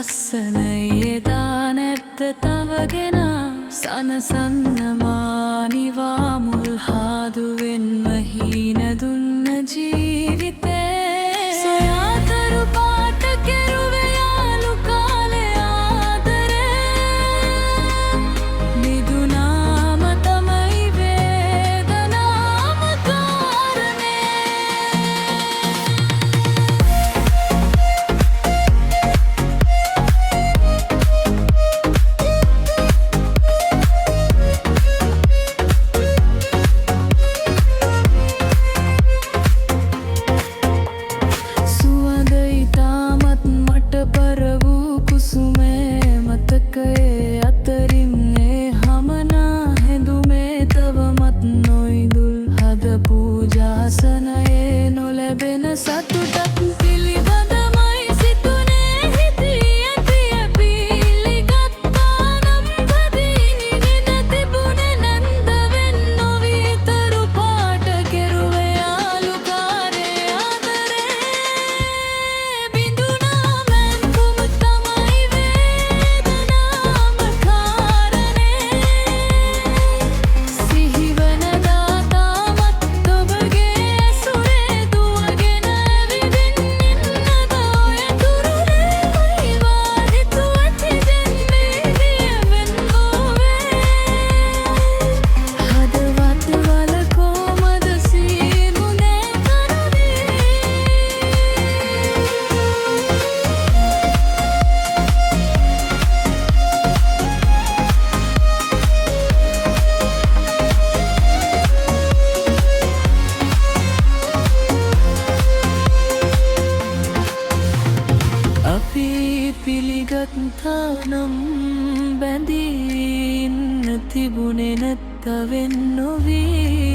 ලස්සනයේ දානැත්ත තවගෙන සනසන්නමානිවා මුල් හාදුවෙන්ම හීන දුන්න ජීවිතේ සොයාතරු පාට කෙරුවේ යාළු කාලේ ආදරේ මිදුනාම තමයි වේදනාම කාරණේ මතකයේ අතරින් ඒ හමනා හැඳුමේ තවමත් නොයිදුල් හද පූජාසනයේ නොලැබෙන සතුටක් පිළිබඳමයි සිතුනේ හිතී ඇතිය පිළිගත්තා නම් බදීනි නින තිබුණේ නැන්ද වෙන් නොවිතරු පාට කෙරුවේ යාළුකාරේ ආදරේ බිඳුනා මැන්කුම තමයි පිළිගත්තානම් බැඳී ඉන්න තිබුණේ නැත්තවෙන් නොවී